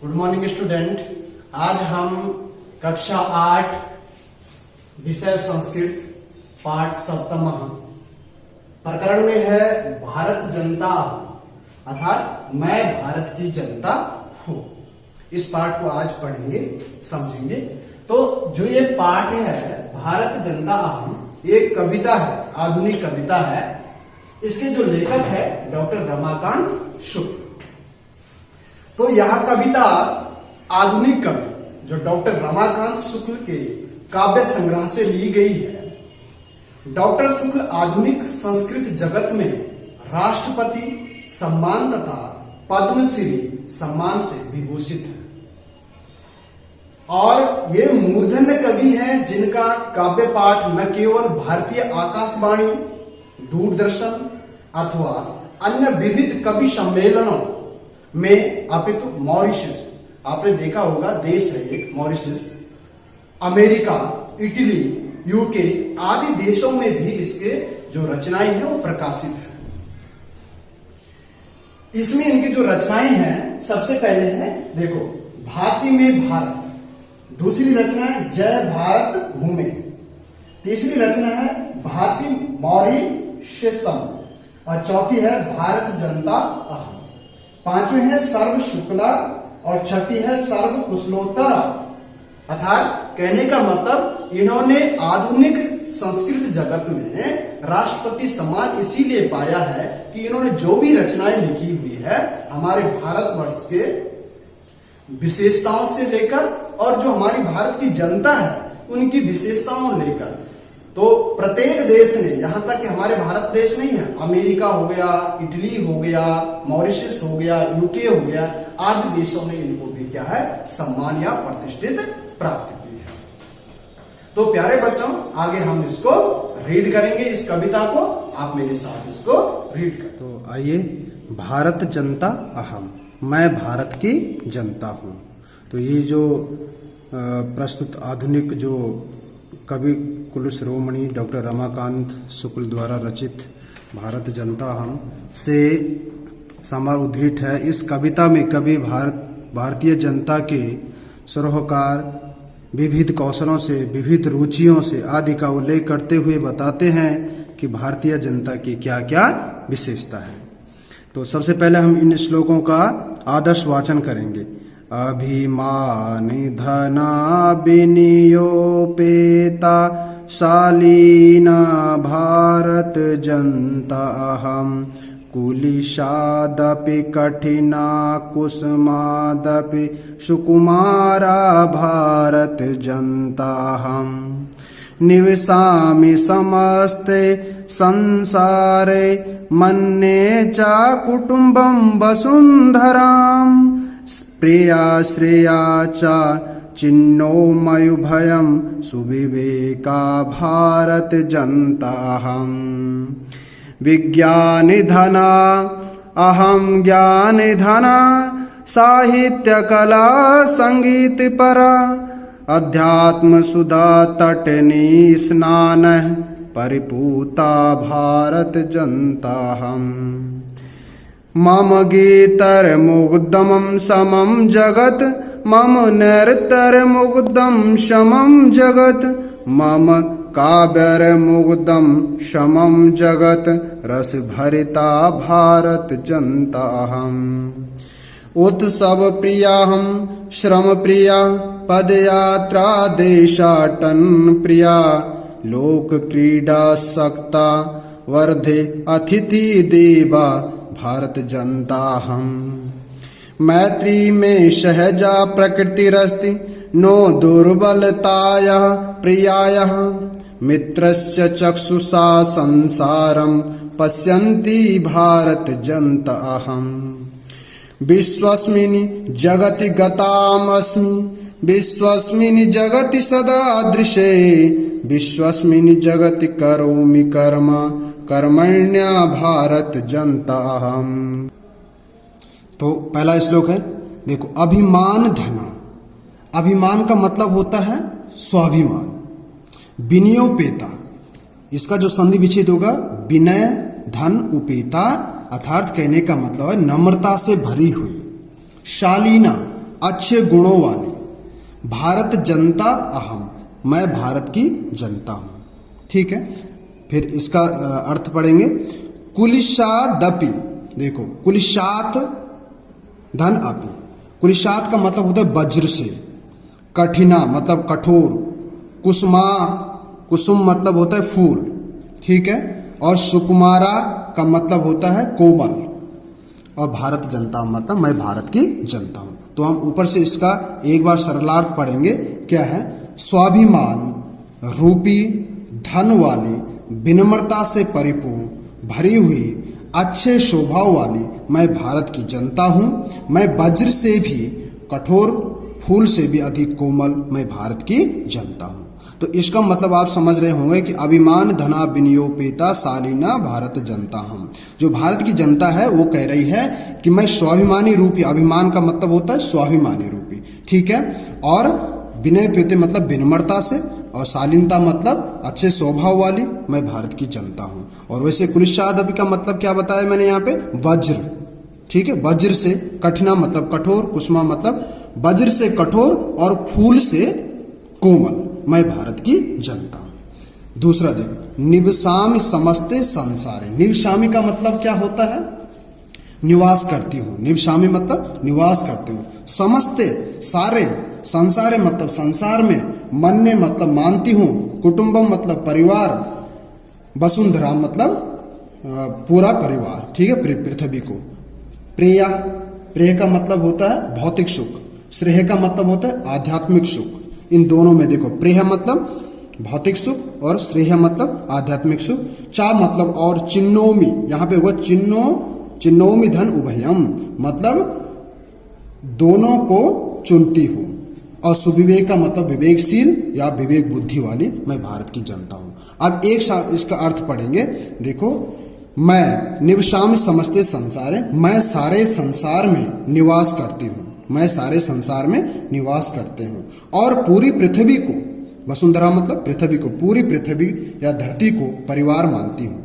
Good morning student. आज हम कक्षा 8 विषय संस्कृत पाठ सप्तम प्रकरण में है भारत जनता, अर्थात मैं भारत की जनता हूं। इस पाठ को आज पढ़ेंगे, समझेंगे। तो जो ये पाठ है भारत जनता अहम, ये कविता है, आधुनिक कविता है। इसके जो लेखक है डॉक्टर रमाकांत शुक्ल। तो यह कविता आधुनिक कवि जो डॉक्टर रमाकांत शुक्ल के काव्य संग्रह से ली गई है। डॉक्टर शुक्ल आधुनिक संस्कृत जगत में राष्ट्रपति सम्मान तथा पद्मश्री सम्मान से विभूषित है और ये मूर्धन्य कवि हैं जिनका काव्य पाठ न केवल भारतीय आकाशवाणी, दूरदर्शन अथवा अन्य विविध कवि सम्मेलनों में अपितु मॉरिशस, आपने देखा होगा देश है एक मॉरिशस, अमेरिका, इटली, यूके आदि देशों में भी इसके जो रचनाएं हैं वो प्रकाशित है। इसमें इनकी जो रचनाएं हैं, सबसे पहले है देखो भांति में भारत, दूसरी रचना है जय भारत भूमि, तीसरी रचना है भांति मॉरिशसम और चौथी है भारत जनता अहम, पांचवी है सर्व शुक्ला और छठी है सर्व कुशलोत्तरा। अर्थात कहने का मतलब इन्होंने आधुनिक संस्कृत जगत में राष्ट्रपति सम्मान इसीलिए पाया है कि इन्होंने जो भी रचनाएं लिखी हुई है हमारे भारतवर्ष के विशेषताओं से लेकर और जो हमारी भारत की जनता है उनकी विशेषताओं लेकर, तो प्रत्येक देश ने, यहां तक कि हमारे भारत देश नहीं है, अमेरिका हो गया, इटली हो गया, मॉरिशस हो गया, यूके हो गया आदि देशों ने इनको भी क्या है सम्मान या प्रतिष्ठित प्राप्त की है। तो प्यारे बच्चों, आगे हम इसको रीड करेंगे, इस कविता को आप मेरे साथ इसको रीड करें। तो आइए, भारत जनता अहम, मैं भारत की जनता हूं। तो ये जो प्रस्तुत आधुनिक जो कवि कुल शिरोमणि डॉक्टर रमाकांत शुक्ल द्वारा रचित भारत जनता हम से समार उद्धृत है। इस कविता में कवि भारतीय जनता के सरोकार, विविध कौशलों से, विविध रुचियों से आदि का उल्लेख करते हुए बताते हैं कि भारतीय जनता की क्या क्या विशेषता है। तो सबसे पहले हम इन श्लोकों का आदर्श वाचन करेंगे। अभिमानी धना विनियोपेता शालीना भारत जनता अहम, कुलिशादपि कठिना कुसुमादपि सुकुमारा भारत जनता अहम, निवसामि समस्ते संसारे मन्ये च कुटुम्बं वसुन्धराम्, प्रिया श्रेया च चिन्नो मयुभयं सुविवेका भारत जनता अहम, विज्ञानि धना अहम ज्ञानि धना, साहित्य कला संगीत परा, अध्यात्म सुधा तटनी स्नान, परिपूता भारत जनता हम, मम गीतर मुग्धमं समं जगत, मम नर्तर मुग्धं शमं जगत, मम काव्यर मुग्धं शमं जगत, रस भरिता भारत जनता हम, उत्सव प्रियाहं श्रम प्रिया, पदयात्रा देशाटन प्रिया, लोक क्रीडा सक्ता वर्धे अतिथि देवा भारत जनता हम, मैत्री में सहजा प्रकृतिरस्ति नो दुर्बलताया प्रियायः, मित्रस्य चक्षुषा संसारं पश्यन्ति भारत जनता अहम, विश्वस्मिन् जगति गतामस्मि, विश्वस्मिन् जगति सदा दृशे, विश्वस्मिन् जगति करोमि कर्म कर्मण्या भारत जनता हम। तो पहला श्लोक है, देखो अभिमान धना, अभिमान का मतलब होता है स्वाभिमान, विनियोपेता, इसका जो संधि विच्छेद होगा विनय धन उपेता, अर्थात कहने का मतलब है नम्रता से भरी हुई, शालीना अच्छे गुणों वाली, भारत जनता अहम, मैं भारत की जनता हूं। ठीक है, फिर इसका अर्थ पढ़ेंगे। कुलिशादपि, देखो कुलिशात धन अपि, कुलिशात का मतलब होता है वज्र से, कठिना मतलब कठोर, कुसुमा, कुसुम मतलब होता है फूल, ठीक है, और सुकुमारा का मतलब होता है कोमल, और भारत जनता मतलब मैं भारत की जनता हूं। तो हम ऊपर से इसका एक बार सरलार्थ पढ़ेंगे। क्या है? स्वाभिमान रूपी धन वाली, विनम्रता से परिपूर्ण, भरी हुई, अच्छे स्वभाव वाली मैं भारत की जनता हूं। मैं वज्र से भी कठोर, फूल से भी अधिक कोमल, मैं भारत की जनता हूं। तो इसका मतलब आप समझ रहे होंगे कि अभिमान धना विनियोपेता शालीना भारत जनता हम। जो भारत की जनता है वो कह रही है कि मैं स्वाभिमानी रूपी, अभिमान का मतलब होता है स्वाभिमानी रूपी, ठीक है, और विनय पेते मतलब विनम्रता से, और शालीनता मतलब अच्छे स्वभाव वाली मैं भारत की जनता हूं। और वैसे कुलिशादपि का मतलब क्या बताया मैंने यहाँ पे? वज्र, ठीक है, वज्र से, कठिना मतलब कठोर, कुसुमा मतलब वज्र से कठोर, और फूल से कोमल, मैं भारत की जनता हूं। दूसरा देखो, निवसामि समस्ते संसारे, निवसामि का मतलब क्या होता है? निवास करती हूं, निवसामि मतलब निवास करती हूं, समस्ते सारे, संसारे मतलब संसार में, मन्ने मतलब मानती हूं, कुटुंबम मतलब परिवार, वसुंधरा मतलब पूरा परिवार, ठीक है, पृथ्वी को, प्रेया, प्रेय का मतलब होता है भौतिक सुख, श्रेय का मतलब होता है आध्यात्मिक सुख। इन दोनों में देखो, प्रेय मतलब भौतिक सुख और श्रेय मतलब आध्यात्मिक सुख। चा मतलब और, चिन्नोमी, यहां पे होगा चिन्नोमी धन उभयम, मतलब दोनों को चुनती हूं, और सुविवेक का मतलब विवेकशील या विवेक बुद्धि वाली मैं भारत की जनता हूं। अब एक साथ इसका अर्थ पढ़ेंगे। देखो, मैं निवसाम समस्ते संसारे, मैं सारे संसार में निवास करती हूं, मैं सारे संसार में निवास करते हूं, और पूरी पृथ्वी को, वसुंधरा मतलब पृथ्वी को, पूरी पृथ्वी या धरती को परिवार मानती हूं,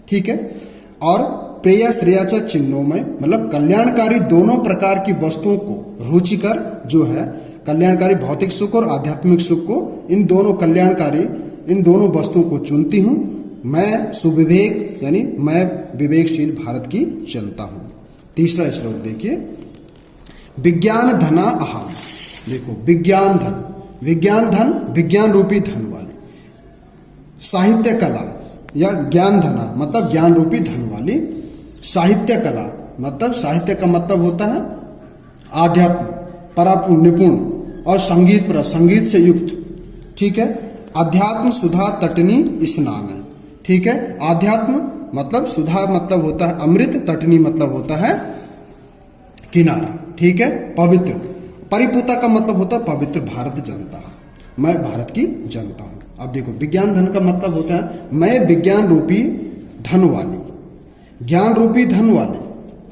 ठीक है, और प्रेय श्रेयाच चिन्होमय मतलब कल्याणकारी दोनों प्रकार की वस्तुओं को, रुचिकर जो है कल्याणकारी भौतिक सुख और आध्यात्मिक सुख को, इन दोनों कल्याणकारी, इन दोनों वस्तुओं को चुनती हूं। मैं सुविवेक यानी मैं विवेकशील भारत की जनता हूं। तीसरा श्लोक देखिए, विज्ञान धना अहम, देखो विज्ञान धन, विज्ञान धन विज्ञान रूपी धन वाली, साहित्य कला या ज्ञान धना मतलब ज्ञान रूपी धन वाली, साहित्य कला मतलब साहित्य का मतलब होता है आध्यात्म, परापूर्ण, निपुण, और संगीत पर, संगीत से युक्त, ठीक है, अध्यात्म सुधा तटनी स्नान है, ठीक है, आध्यात्म मतलब सुधा मतलब होता है अमृत, तटनी मतलब होता है किनारा, ठीक है, पवित्र, परिपूता का मतलब होता है पवित्र, भारत जनता, मैं भारत की जनता हूं। अब देखो, विज्ञान धन का मतलब होता है मैं विज्ञान रूपी धन वाली, ज्ञान रूपी धन वाली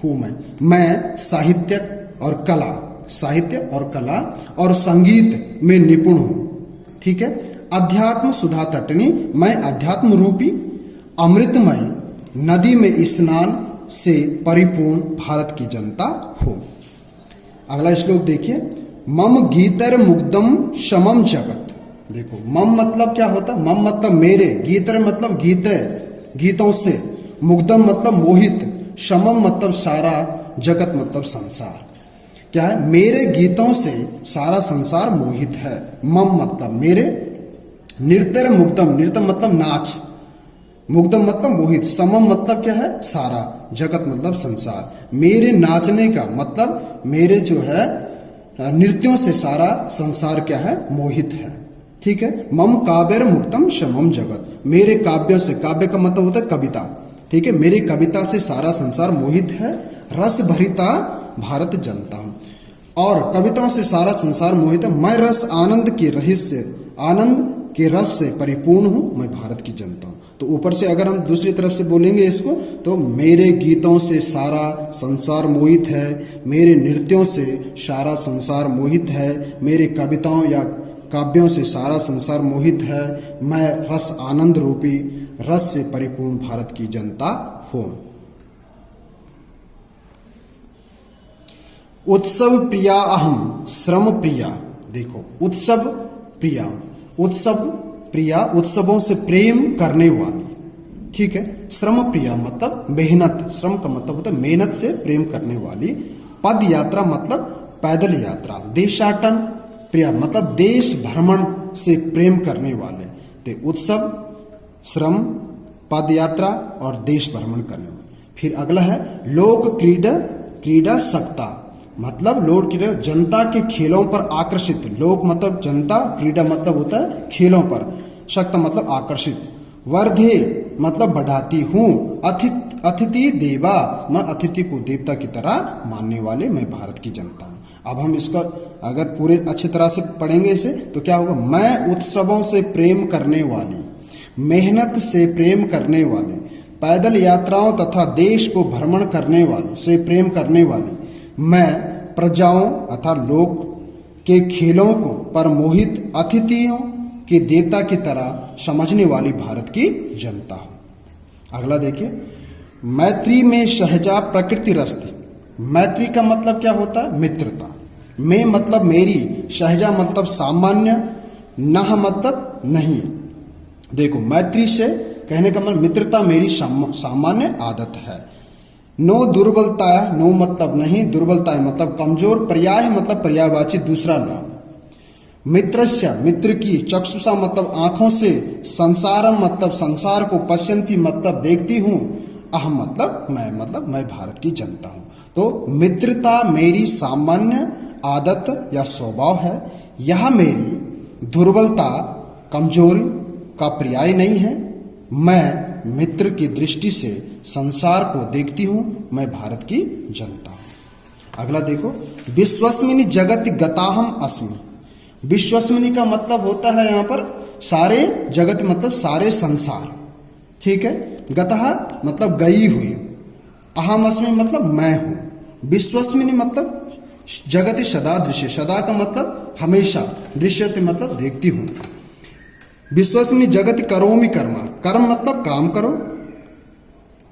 हूं मैं साहित्य और कला, साहित्य और कला और संगीत में निपुण हूं, ठीक है, अध्यात्म सुधा तटनी, मैं अध्यात्म रूपी अमृतमय नदी में स्नान से परिपूर्ण भारत की जनता हूं। अगला श्लोक देखिए, मम गीतर मुग्धम शमम जगत, देखो मम मतलब क्या होता है? मम मतलब मेरे, गीतर मतलब गीत, गीतों से, मुग्धम मतलब मोहित, शमम मतलब सारा, जगत मतलब संसार। क्या है? मेरे गीतों से सारा संसार मोहित है। मम मतलब मेरे, नृत्य मुग्धम, नृत्य मतलब नाच, मुग्धम मतलब मोहित, समम मतलब क्या है? सारा, जगत मतलब संसार। मेरे नाचने का मतलब मेरे जो है नृत्यों से सारा संसार क्या है? मोहित है। ठीक है, मम काव्यर मुक्तम शमम जगत, मेरे काव्य से, काव्य का मतलब होता है कविता, ठीक है, मेरी कविता से सारा संसार मोहित है। रस भरिता भारत जनता हूं, और कविताओं से सारा संसार मोहित है। मैं रस आनंद के रहस्य, आनंद के रस से परिपूर्ण हूं, मैं भारत की जनता हूं। तो ऊपर से अगर हम दूसरी तरफ से बोलेंगे इसको, तो मेरे गीतों से सारा संसार मोहित है, मेरे नृत्यों से सारा संसार मोहित है, मेरे कविताओं या काव्यों से सारा संसार मोहित है। मैं रस आनंद रूपी रस से परिपूर्ण भारत की जनता हूं। उत्सव प्रिया अहम श्रम प्रिया। देखो उत्सव प्रिया, उत्सव प्रिया उत्सवों से प्रेम करने वाली, ठीक है। श्रम प्रिया मतलब मेहनत, श्रम का मतलब होता है मेहनत से प्रेम करने वाली। पद यात्रा मतलब पैदल यात्रा। देशाटन प्रिया मतलब देश भ्रमण से प्रेम करने वाले। तो उत्सव, श्रम, पद यात्रा और देश भ्रमण करने वाले। फिर अगला है लोक क्रीडा क्रीडा सक्ता, मतलब लोक क्रीडा जनता के खेलों पर आकर्षित। लोक मतलब जनता, क्रीडा मतलब होता है खेलों पर, शक्त मतलब आकर्षित। वर्धे मतलब बढ़ाती हूँ। अतिथि देवा, मैं अतिथि को देवता की तरह मानने वाले मैं भारत की जनता हूँ। अब हम इसका अगर पूरे अच्छी तरह से पढ़ेंगे इसे तो क्या होगा, मैं उत्सवों से प्रेम करने वाली, मेहनत से प्रेम करने वाले, पैदल यात्राओं तथा देश को भ्रमण करने वाले से प्रेम करने वाली, मैं प्रजाओं अर्थात लोग के खेलों को पर मोहित अतिथियों के देवता की तरह समझने वाली भारत की जनता हूं। अगला देखिए, मैत्री में सहजा प्रकृति रस्ती। मैत्री का मतलब क्या होता है, मित्रता। में मतलब मेरी, सहजा मतलब सामान्य, नह मतलब नहीं। देखो मैत्री से कहने का मतलब मित्रता मेरी सामान्य आदत है। नो दुर्बलता, नो मतलब नहीं, दुर्बलता मतलब कमजोर, पर्याय मतलब पर्यायवाची दूसरा नाम। मित्रस्य मित्र की, चक्षुषा मतलब आंखों से, संसारम मतलब संसार को, पश्यंती मतलब देखती हूँ, अहम मतलब मैं भारत की जनता हूँ। तो मित्रता मेरी सामान्य आदत या स्वभाव है। यह मेरी दुर्बलता, कमजोरी का पर्याय नहीं है। मैं मित्र की दृष्टि से संसार को देखती हूँ, मैं भारत की जनता हूँ। अगला देखो, विश्वस्मिनी जगत गताहम अस्मि। विश्वस्मिनी का मतलब होता है यहाँ पर सारे जगत मतलब सारे संसार, ठीक है। गतः मतलब गई हुई, अहम अस्मि मतलब मैं हूं। विश्वस्मिनी मतलब जगति सदा दृश्य, सदा का मतलब हमेशा, दृश्यते मतलब देखती हूं। विश्वस्मिनी जगति करोमि कर्म, कर्म मतलब काम करो,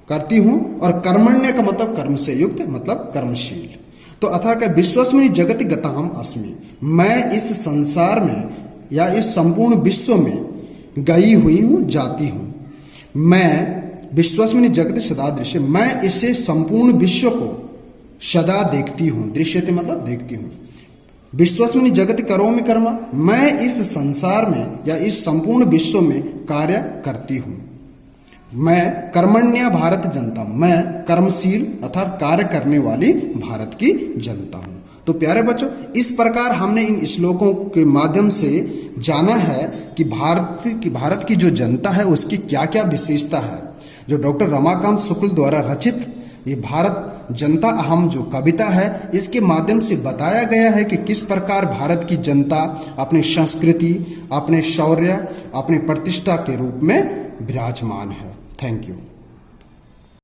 करती हूं। और कर्मण्य का मतलब कर्म से युक्त मतलब कर्मशील। तो अथा क्या, विश्वस्मिनी जगति गताहम अस्मि, मैं इस संसार में या इस संपूर्ण विश्व में गई हुई हूं, जाती हूं। मैं विश्वस्मिनी जगति सदा दृश्य, मैं इसे संपूर्ण विश्व को सदा देखती हूं। दृश्यते मतलब देखती हूं। विश्वस्मिनी जगति करोमि कर्म, मैं इस संसार में या इस संपूर्ण विश्व में कार्य करती हूं। मैं कर्मण्या भारत जनता, मैं कर्मशील अर्थात कार्य करने वाली भारत की जनता हूं। तो प्यारे बच्चों, इस प्रकार हमने इन श्लोकों के माध्यम से जाना है कि भारत की जो जनता है उसकी क्या क्या विशेषता है। जो डॉक्टर रमाकांत शुक्ल द्वारा रचित ये भारत जनता अहम जो कविता है, इसके माध्यम से बताया गया है कि किस प्रकार भारत की जनता अपनी संस्कृति, अपने शौर्य, अपनी प्रतिष्ठा के रूप में विराजमान है। Thank you.